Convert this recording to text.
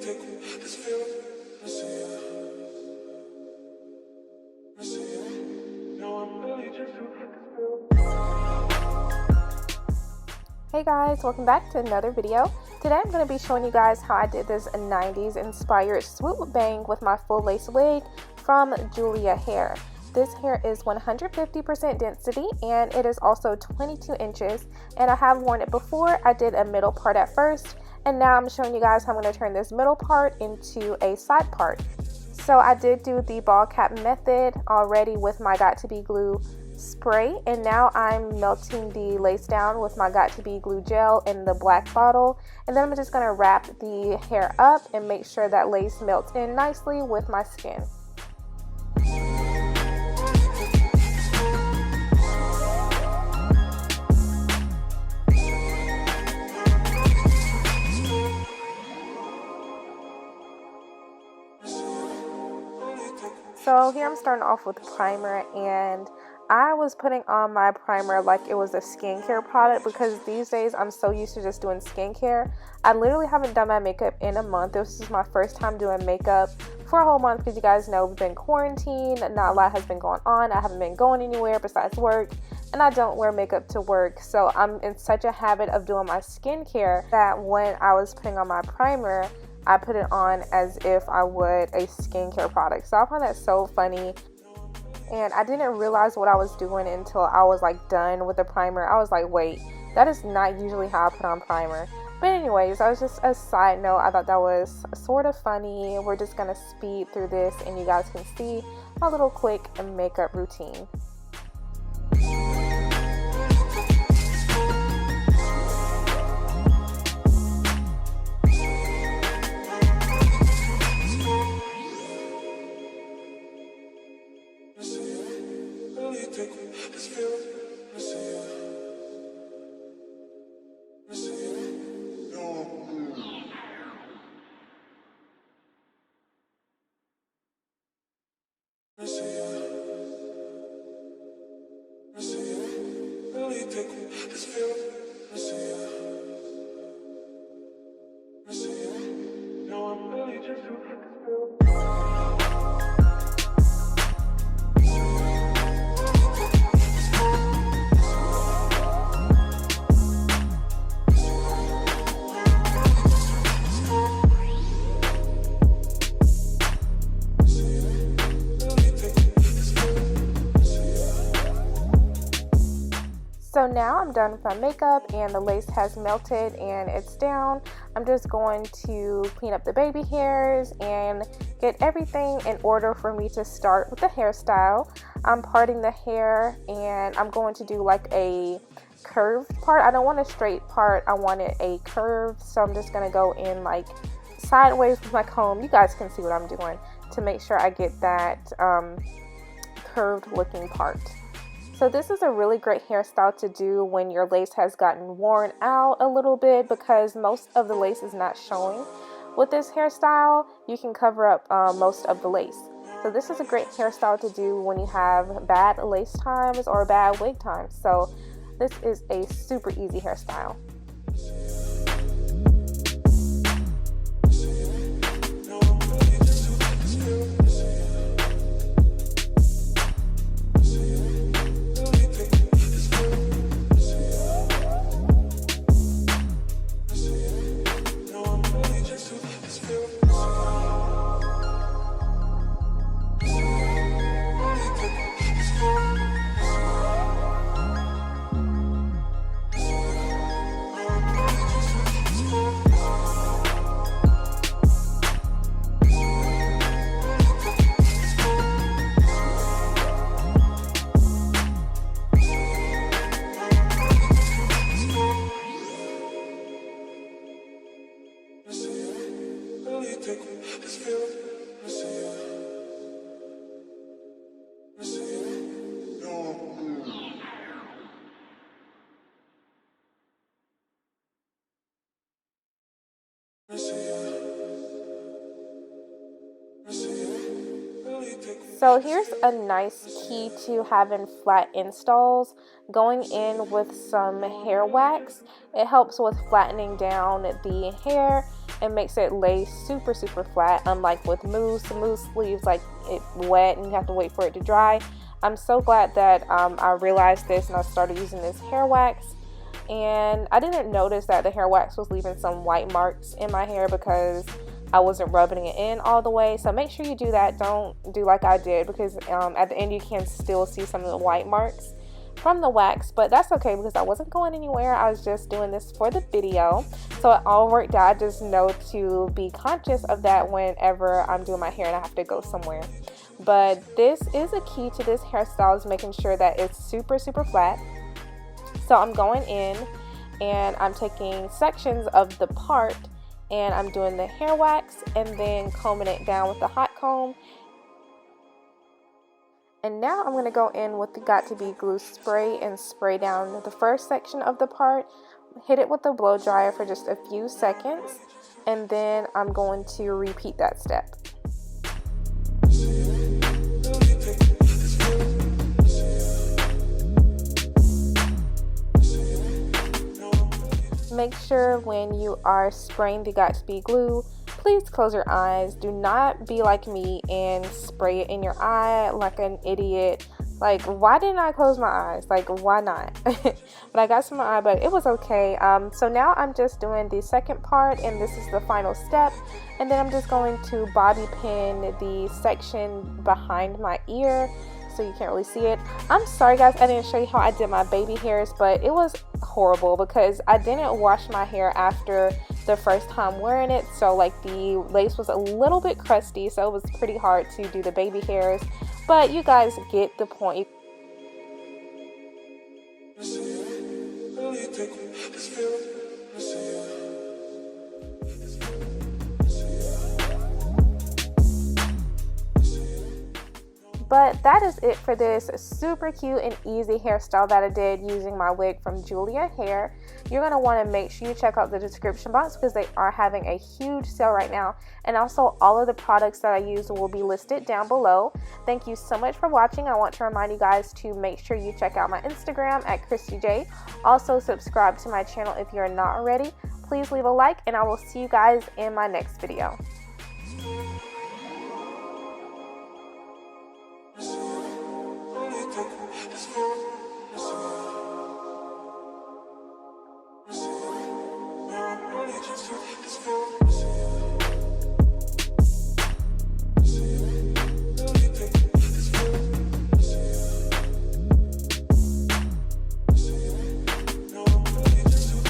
Hey guys, welcome back to another video. Today I'm going to be showing you guys how I did this 90s inspired swoop bang with my full lace wig from Julia Hair. This hair is 150% density and it is also 22 inches, and I have worn it before. I did a middle part at first, and now I'm showing you guys how I'm going to turn this middle part into a side part. So I did do the ball cap method already with my Got To Be glue spray, and now I'm melting the lace down with my Got To Be glue gel in the black bottle, and then I'm just going to wrap the hair up and make sure that lace melts in nicely with my skin. So here I'm starting off with primer, and I was putting on my primer like it was a skincare product because these days I'm so used to just doing skincare. I literally haven't done my makeup in a month. This is my first time doing makeup for a whole month because you guys know we've been quarantined. Not a lot has been going on. I haven't been going anywhere besides work, and I don't wear makeup to work. So I'm in such a habit of doing my skincare that when I was putting on my primer, I put it on as if I would a skincare product. So I find that so funny. And I didn't realize what I was doing until I was like done with the primer. I was like, wait, that is not usually how I put on primer. But anyways, that was just a side note. I thought that was sort of funny. We're just gonna speed through this and you guys can see my little quick makeup routine. So now I'm done with my makeup and the lace has melted and it's down. I'm just going to clean up the baby hairs and get everything in order for me to start with the hairstyle. I'm parting the hair and I'm going to do like a curved part. I don't want a straight part, I want it a curve. So I'm just going to go in like sideways with my comb. You guys can see what I'm doing to make sure I get that curved looking part. So this is a really great hairstyle to do when your lace has gotten worn out a little bit because most of the lace is not showing. With this hairstyle, you can cover up most of the lace. So this is a great hairstyle to do when you have bad lace times or bad wig times. So this is a super easy hairstyle. So here's a nice key to having flat installs. Going in with some hair wax, it helps with flattening down the hair and makes it lay super flat, unlike with mousse. Mousse leaves like it wet and you have to wait for it to dry. I'm so glad that I realized this and I started using this hair wax. And I didn't notice that the hair wax was leaving some white marks in my hair because I wasn't rubbing it in all the way. So make sure you do that. Don't do like I did, because at the end you can still see some of the white marks from the wax, but that's okay because I wasn't going anywhere. I was just doing this for the video, so it all worked out. I just know to be conscious of that whenever I'm doing my hair and I have to go somewhere. But this is a key to this hairstyle, is making sure that it's super flat. So I'm going in and I'm taking sections of the part and I'm doing the hair wax and then combing it down with the hot comb. And now I'm going to go in with the Got To Be glue spray and spray down the first section of the part. Hit it with the blow dryer for just a few seconds, and then I'm going to repeat that step. Make sure when you are spraying the Got To Be glue, please close your eyes. Do not be like me and spray it in your eye like an idiot. Like, why didn't I close my eyes? Like, why not? But I got some in my eye, but it was okay. So now I'm just doing the second part, and this is the final step. And then I'm just going to bobby pin the section behind my ear, so you can't really see it. I'm sorry guys, I didn't show you how I did my baby hairs, but it was horrible because I didn't wash my hair after the first time wearing it, so like the lace was a little bit crusty, so it was pretty hard to do the baby hairs, but you guys get the point. But that is it for this super cute and easy hairstyle that I did using my wig from Julia Hair. You're going to want to make sure you check out the description box because they are having a huge sale right now. And also all of the products that I use will be listed down below. Thank you so much for watching. I want to remind you guys to make sure you check out my Instagram at christijae. Also subscribe to my channel if you're not already. Please leave a like and I will see you guys in my next video.